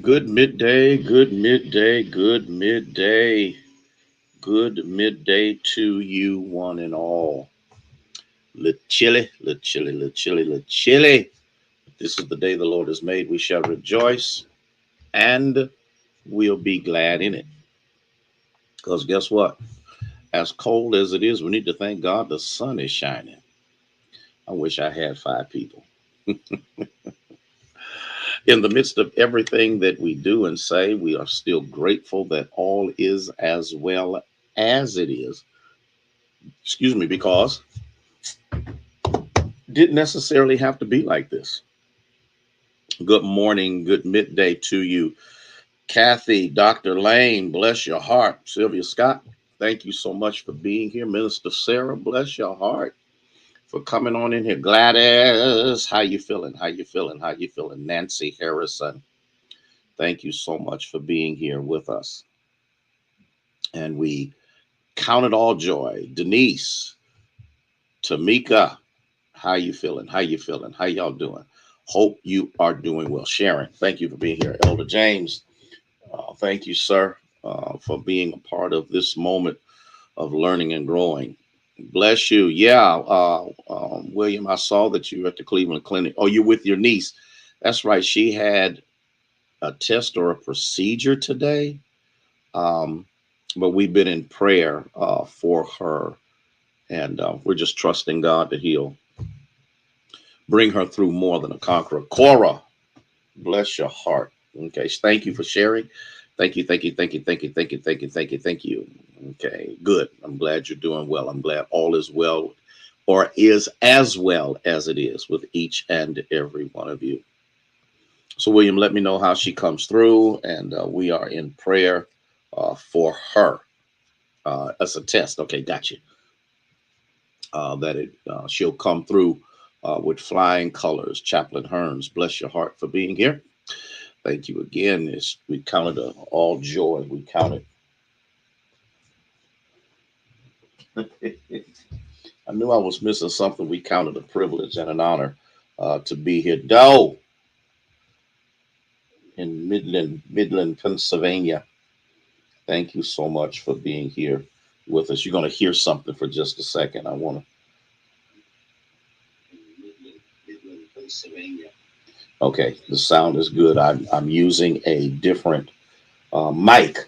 Good midday, good midday, good midday, good midday to you, one and all. Le chili, le chili, le chili, le chili. This is the day the Lord has made. We shall rejoice and we'll be glad in it. Because guess what? As cold as it is, we need to thank God the sun is shining. I wish I had five people. In the midst of everything that we do and say, we are still grateful that all is as well as it is. Excuse me, because didn't necessarily have to be like this. Good morning, good midday to you. Kathy, Dr. Lane, bless your heart. Sylvia Scott, thank you so much for being here. Minister Sarah, bless your heart for coming on in here. Gladys, how you feeling? How you feeling? How you feeling? Nancy Harrison, thank you so much for being here with us. And we count it all joy. Denise, Tamika, how you feeling? How you feeling? How y'all doing? Hope you are doing well. Sharon, thank you for being here. Elder James, thank you, sir, for being a part of this moment of learning and growing. Bless you. Yeah, William, I saw that you were at the Cleveland Clinic. Oh, you're with your niece. That's right. She had a test or a procedure today. Um, but we've been in prayer for her, and we're just trusting God that He'll bring her through more than a conqueror. Cora, bless your heart. Okay, thank you for sharing. Thank you, thank you, thank you, thank you, thank you, thank you, thank you, thank you. Okay, good. I'm glad you're doing well. I'm glad all is well or is as well as it is with each and every one of you. So, William, let me know how she comes through, and we are in prayer for her. As a test. Okay, gotcha. That she'll come through with flying colors. Chaplain Hearns, bless your heart for being here. Thank you again. We count it all joy. We count it. I knew I was missing something. We counted a privilege and an honor to be here. Doe in Midland, Pennsylvania. Thank you so much for being here with us. You're going to hear something for just a second. I want to. Midland, Pennsylvania. Okay, the sound is good. I'm using a different mic,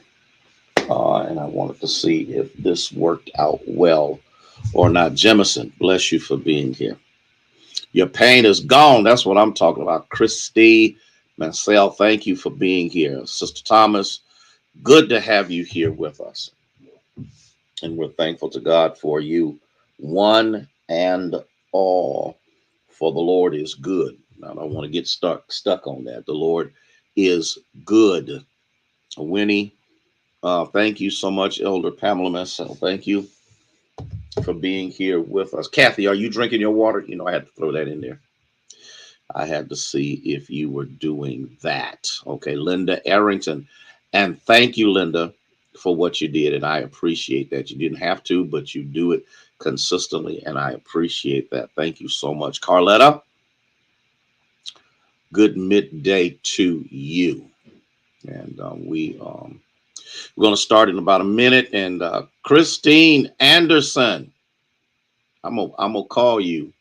and I wanted to see if this worked out well or not. Jemison, bless you for being here. Your pain is gone. That's what I'm talking about. Christy, Marcel, thank you for being here. Sister Thomas, good to have you here with us. And we're thankful to God for you, one and all. For the Lord is good. I don't want to get stuck on that. The Lord is good. Winnie, thank you so much, Elder Pamela Massell. Thank you for being here with us. Kathy, are you drinking your water? You know, I had to throw that in there. I had to see if you were doing that. Okay, Linda Arrington. And thank you, Linda, for what you did. And I appreciate that. You didn't have to, but you do it consistently. And I appreciate that. Thank you so much. Carletta, good midday to you. And we're going to start in about a minute. And Christine Anderson, I'm gonna call you.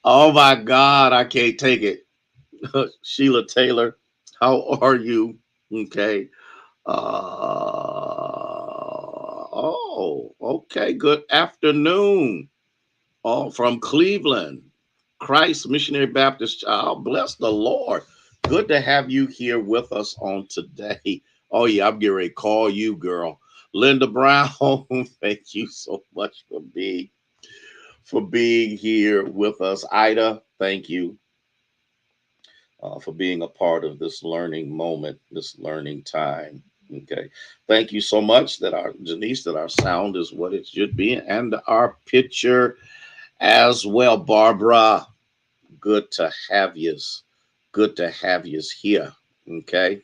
Oh my God, I can't take it. Sheila Taylor, how are you? Okay. Oh, okay. Good afternoon. Oh, from Cleveland. Christ Missionary Baptist Child. Bless the Lord. Good to have you here with us on today. Oh, yeah, I'm getting ready to call you, girl. Linda Brown, thank you so much for being here with us. Ida, thank you for being a part of this learning moment, this learning time. Okay. Thank you so much that our Janice, that our sound is what it should be, and our picture as well. Barbara, good to have you. Good to have you here. Okay.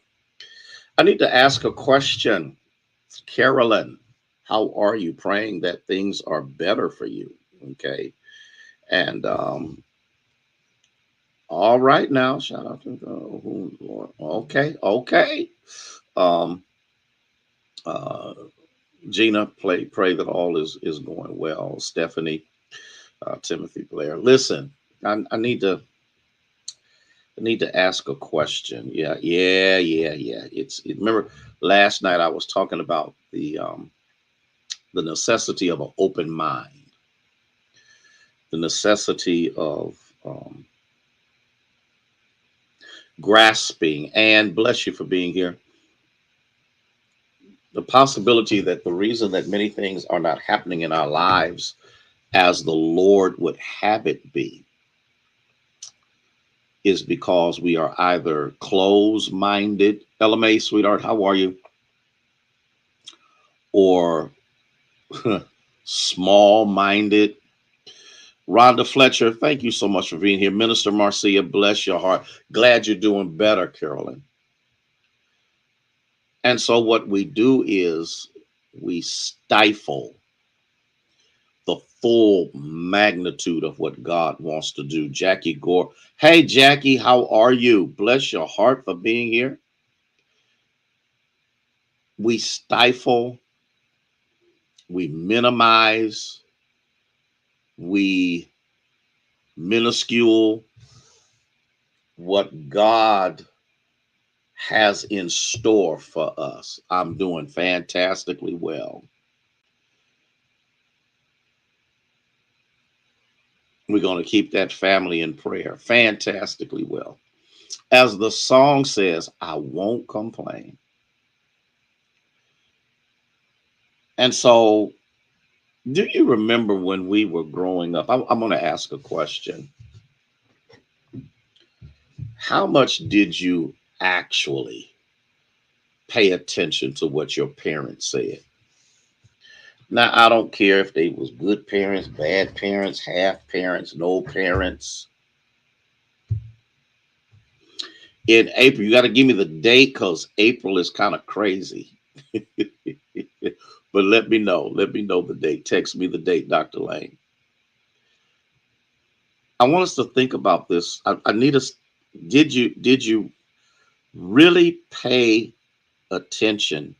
I need to ask a question. Carolyn, how are you? Praying that things are better for you. Okay. And all right now, shout out to Lord. Okay, okay. Um, uh, Gina, pray that all is going well. Stephanie, Timothy Blair. Listen, I need to ask a question. Yeah. Remember last night I was talking about the necessity of an open mind, the necessity of grasping, and bless you for being here. The possibility that the reason that many things are not happening in our lives as the Lord would have it be is because we are either closed minded, LMA, sweetheart, how are you? Or small minded. Rhonda Fletcher, thank you so much for being here. Minister Marcia, bless your heart. Glad you're doing better, Carolyn. And so, what we do is we stifle the full magnitude of what God wants to do. Jackie Gore, hey, Jackie, how are you? Bless your heart for being here. We stifle, we minimize, we minuscule what God has in store for us. I'm doing fantastically well. We're going to keep that family in prayer. Fantastically well. As the song says, I won't complain. And so, do you remember when we were growing up? I'm going to ask a question. How much did you actually pay attention to what your parents said? Now, I don't care if they was good parents, bad parents, half parents, no parents. In April, you got to give me the date because April is kind of crazy. But let me know. Let me know the date. Text me the date, Dr. Lane. I want us to think about this. I need us. Did you really pay attention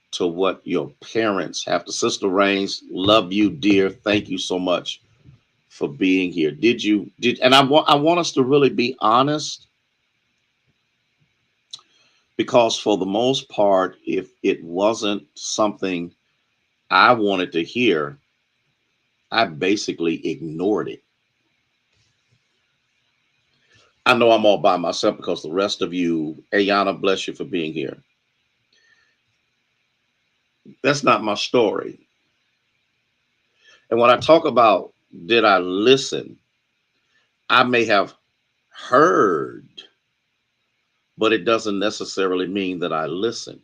to what your parents have to? Sister Rains, love you, dear. Thank you so much for being here. And I want us to really be honest, because for the most part, if it wasn't something I wanted to hear, I basically ignored it. I know I'm all by myself because the rest of you, Ayana, bless you for being here. That's not my story. And when I talk about did I listen, I may have heard, but it doesn't necessarily mean that I listened.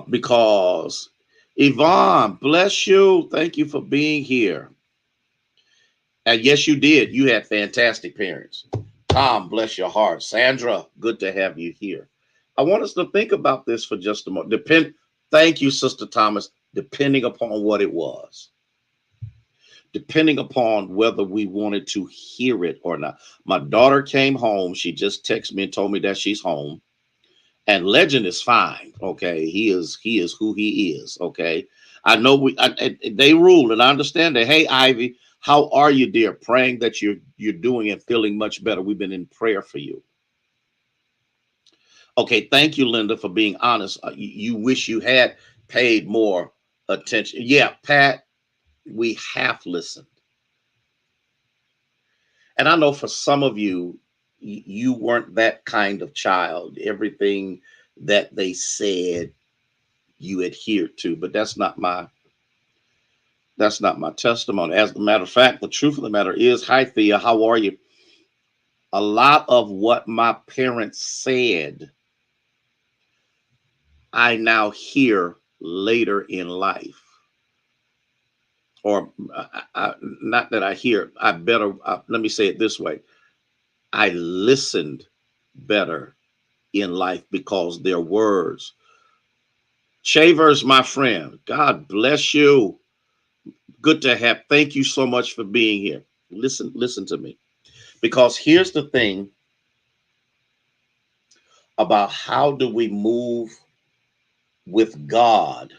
Because Yvonne, bless you. Thank you for being here. And yes, you did. You had fantastic parents. Tom, bless your heart. Sandra, good to have you here. I want us to think about this for just a moment. Thank you, Sister Thomas. Depending upon what it was, depending upon whether we wanted to hear it or not. My daughter came home. She just texted me and told me that she's home. And Legend is fine. Okay, he is who he is. Okay, I know they rule, and I understand that. Hey, Ivy, how are you, dear? Praying that you're doing and feeling much better. We've been in prayer for you. Okay, thank you, Linda, for being honest. You wish you had paid more attention. Yeah, Pat, we have listened. And I know for some of you, you weren't that kind of child. Everything that they said, you adhered to, but that's not my testimony. As a matter of fact, the truth of the matter is, hi Thea, how are you? A lot of what my parents said, I now hear later in life. Or not that I hear, let me say it this way. I listened better in life because their words. Shavers, my friend, God bless you. Good to have. Thank you so much for being here. Listen to me. Because here's the thing about how do we move with God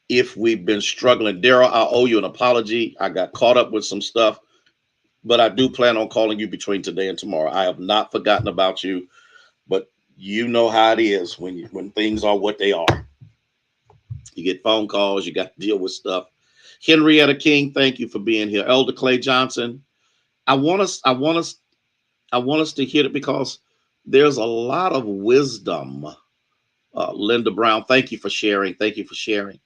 if we've been struggling. Daryl, I owe you an apology. I got caught up with some stuff, but I do plan on calling you between today and tomorrow. I have not forgotten about you, but you know how it is when things are what they are. You get phone calls, you got to deal with stuff. Henrietta King, thank you for being here. Elder Clay Johnson, I want us to hear it because there's a lot of wisdom. Linda Brown, thank you for sharing. Thank you for sharing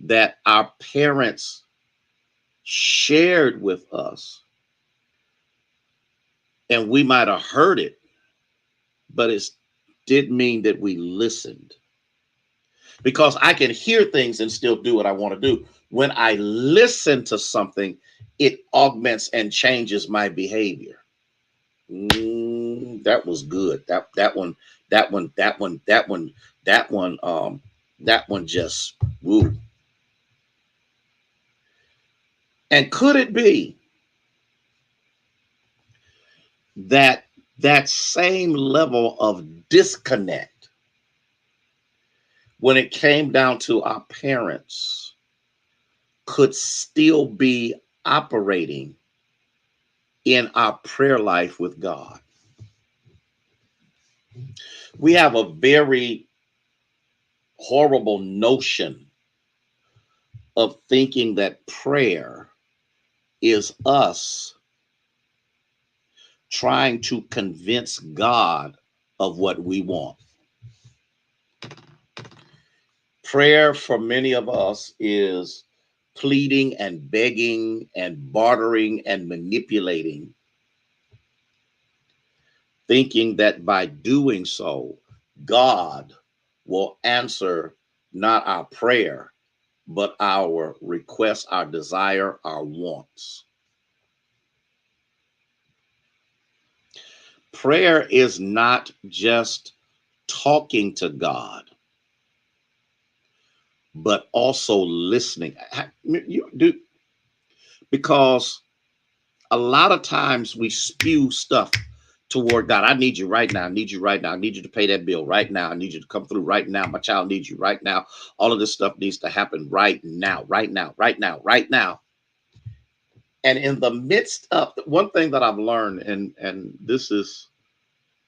that our parents shared with us, and we might have heard it, but it didn't mean that we listened. Because I can hear things and still do what I want to do. When I listen to something, it augments and changes my behavior. That was good. That one just woo. And could it be that that same level of disconnect when it came down to our parents could still be operating in our prayer life with God? We have a very horrible notion of thinking that prayer is us trying to convince God of what we want. Prayer for many of us is pleading and begging and bartering and manipulating, thinking that by doing so, God will answer not our prayer, but our request, our desire, our wants. Prayer is not just talking to God, but also listening. You do, because a lot of times we spew stuff toward God. I need you right now. I need you right now. I need you to pay that bill right now. I need you to come through right now. My child needs you right now. All of this stuff needs to happen right now, right now, right now, right now. And in the midst of one thing that I've learned, and this is,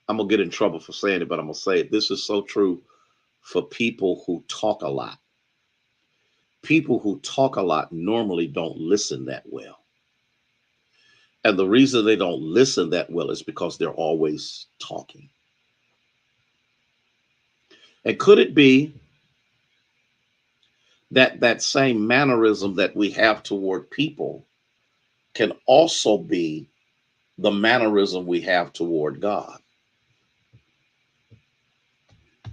I'm gonna get in trouble for saying it, but I'm gonna say it. This is so true for people who talk a lot. People who talk a lot normally don't listen that well. And the reason they don't listen that well is because they're always talking. And could it be that that same mannerism that we have toward people can also be the mannerism we have toward God?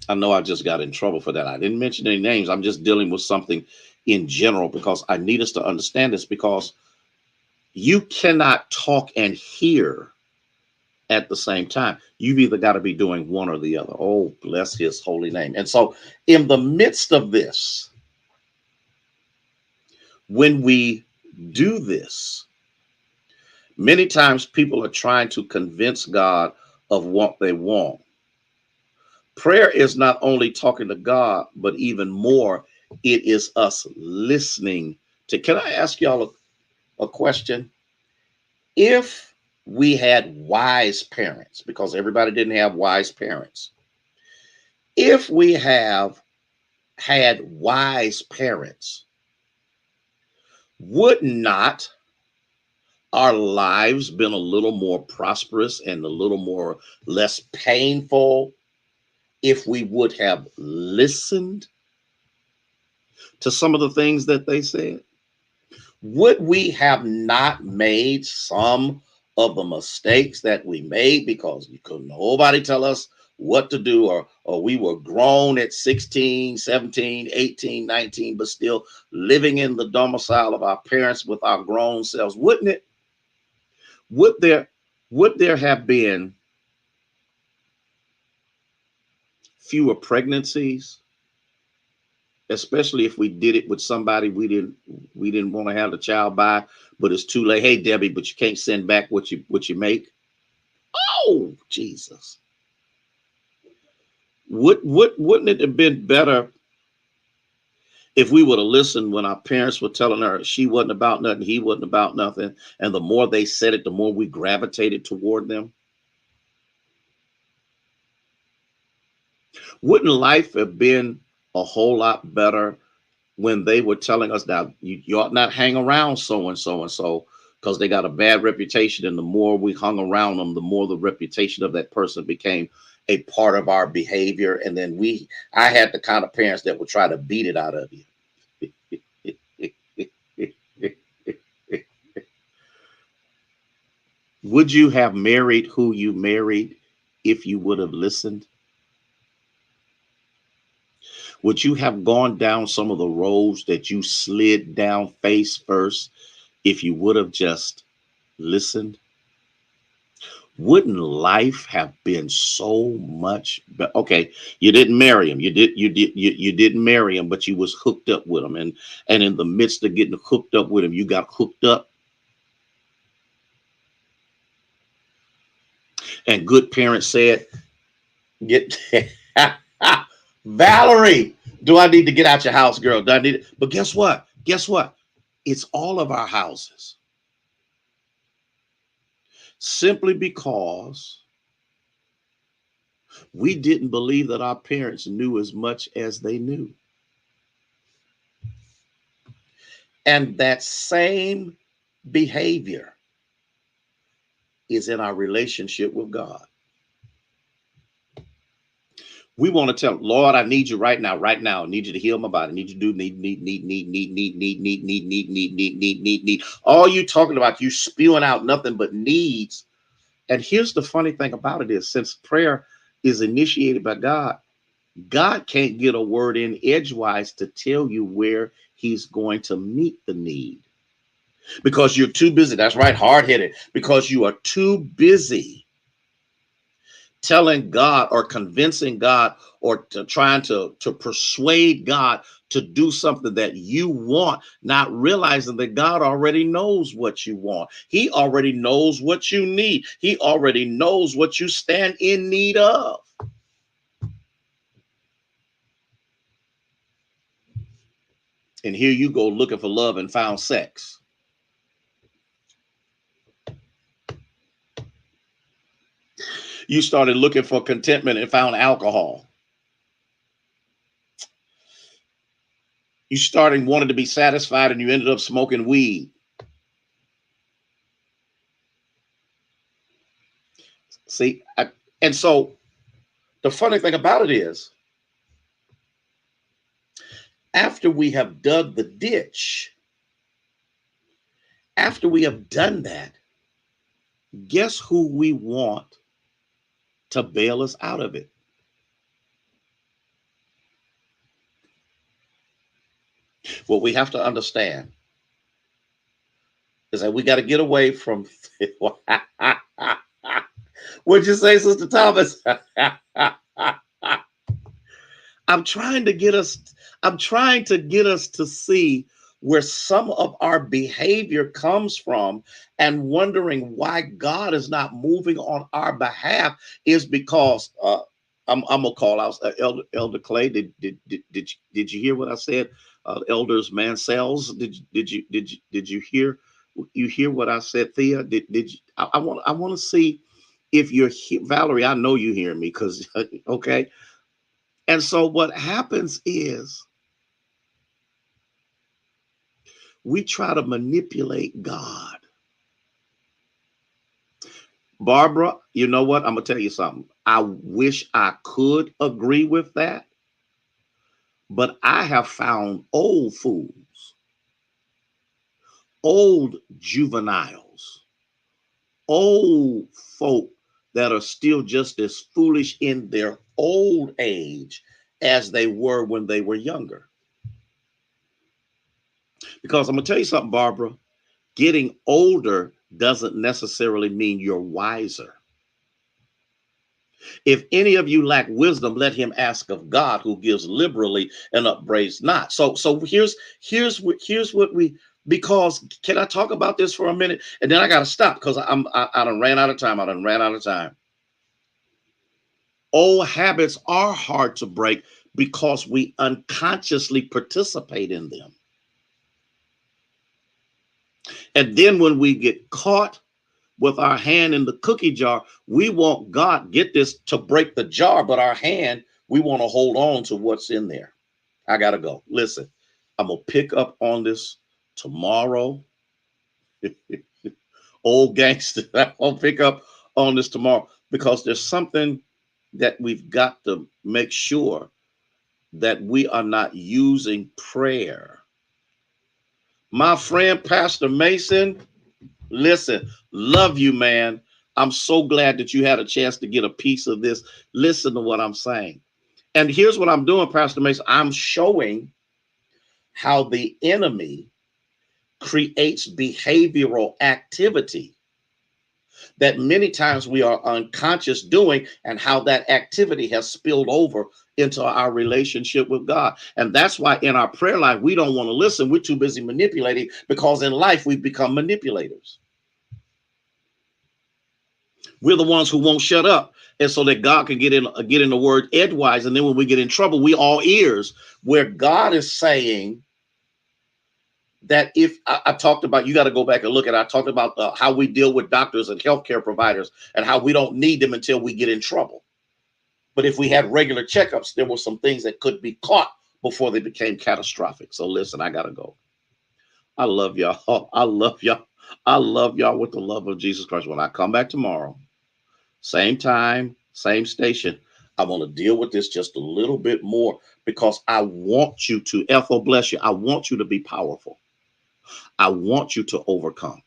I know I just got in trouble for that. I didn't mention any names. I'm just dealing with something in general because I need us to understand this, because you cannot talk and hear at the same time. You've either got to be doing one or the other. Oh, bless his holy name. And so in the midst of this, when we do this, many times people are trying to convince God of what they want. Prayer is not only talking to God, but even more, it is us listening to. Can I ask y'all a question? If we had wise parents, because everybody didn't have wise parents, if we have had wise parents, would not our lives been a little more prosperous and a little more less painful if we would have listened to some of the things that they said? Would we have not made some of the mistakes that we made because you couldn't nobody tell us what to do, or we were grown at 16, 17, 18, 19, but still living in the domicile of our parents with our grown selves? Wouldn't it? Would there have been fewer pregnancies? especially if we did it with somebody we didn't want to have the child by, but it's too late. Hey, Debbie, but you can't send back what you make. Oh, Jesus. Wouldn't it have been better if we would have listened when our parents were telling her she wasn't about nothing, he wasn't about nothing, and the more they said it, the more we gravitated toward them? Wouldn't life have been a whole lot better when they were telling us that you ought not hang around so and so and so because they got a bad reputation, and the more we hung around them, the more the reputation of that person became a part of our behavior, and then I had the kind of parents that would try to beat it out of you. Would you have married who you married if you would have listened? Would you have gone down some of the roads that you slid down face first if you would have just listened? Wouldn't life have been so much better? Okay, you didn't marry him. You didn't marry him, but you was hooked up with him, and in the midst of getting hooked up with him, you got hooked up. And good parents said, "Get Valerie, do I need to get out your house, girl? Do I need it?" But guess what? Guess what? It's all of our houses. Simply because we didn't believe that our parents knew as much as they knew. And that same behavior is in our relationship with God. We want to tell him, Lord, I need you right now, right now. I need you to heal my body. I need you to do need. All you talking about, you spewing out nothing but needs. And here's the funny thing about it is, since prayer is initiated by God, God can't get a word in edgewise to tell you where he's going to meet the need. Because you're too busy. That's right, hard-headed. Because you are too busy telling God or convincing God or trying to persuade God to do something that you want, not realizing that God already knows what you want. He already knows what you need. He already knows what you stand in need of. And here you go looking for love and found sex. You started looking for contentment and found alcohol. You started wanting to be satisfied and you ended up smoking weed. See, and so the funny thing about it is, after we have dug the ditch, after we have done that, guess who we want to bail us out of it? What we have to understand is that we got to get away from. What'd you say, Sister Thomas? I'm trying to get us. I'm trying to get us to see where some of our behavior comes from, and wondering why God is not moving on our behalf is because I'm gonna call out Elder Clay. Did you hear what I said? Elders Mansell's. Did you hear? You hear what I said, Thea? Did you? I want to see if you're Valerie. I know you hear me because okay. And so what happens is we try to manipulate God. Barbara, you know what? I'm going to tell you something. I wish I could agree with that, but I have found old fools, old juveniles, old folk that are still just as foolish in their old age as they were when they were younger. Because I'm going to tell you something, Barbara. Getting older doesn't necessarily mean you're wiser. If any of you lack wisdom, let him ask of God, who gives liberally and upbraids not. So here's what we, because can I talk about this for a minute? And then I gotta stop because I done ran out of time. I done ran out of time. Old habits are hard to break because we unconsciously participate in them. And then when we get caught with our hand in the cookie jar, we want God, get this, to break the jar, but our hand, we want to hold on to what's in there. I got to go. Listen, I'm going to pick up on this tomorrow. Old gangster, I'll pick up on this tomorrow because there's something that we've got to make sure that we are not using prayer. My friend, Pastor Mason, listen, love you, man. I'm so glad that you had a chance to get a piece of this. Listen to what I'm saying. And here's what I'm doing, Pastor Mason. I'm showing how the enemy creates behavioral activity that many times we are unconscious doing, and how that activity has spilled over into our relationship with God. And that's why in our prayer life, we don't want to listen. We're too busy manipulating, because in life, we've become manipulators. We're the ones who won't shut up. And so that God can get in the word edgewise. And then when we get in trouble, we all ears, where God is saying that if I talked about, you got to go back and look at, I talked about how we deal with doctors and healthcare providers and how we don't need them until we get in trouble. But if we had regular checkups, there were some things that could be caught before they became catastrophic. So listen, I got to go. I love y'all. I love y'all. I love y'all with the love of Jesus Christ. When I come back tomorrow, same time, same station, I want to deal with this just a little bit more, because I want you to, Ethel, bless you, I want you to be powerful. I want you to overcome.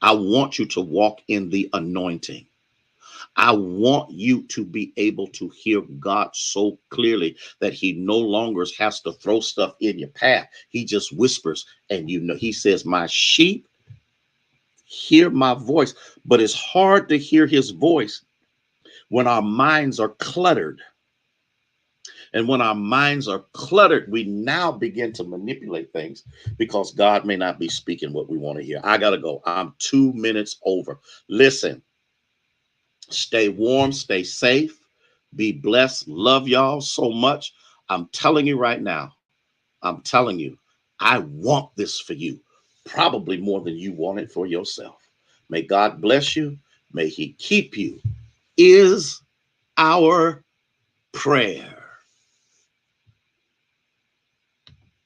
I want you to walk in the anointing. I want you to be able to hear God so clearly that he no longer has to throw stuff in your path. He just whispers, and you know, he says, my sheep hear my voice. But it's hard to hear his voice when our minds are cluttered. And when our minds are cluttered, we now begin to manipulate things because God may not be speaking what we want to hear. I got to go. I'm 2 minutes over. Listen, stay warm, stay safe, be blessed. Love y'all so much. I'm telling you right now, I'm telling you, I want this for you, probably more than you want it for yourself. May God bless you. May he keep you, is our prayer.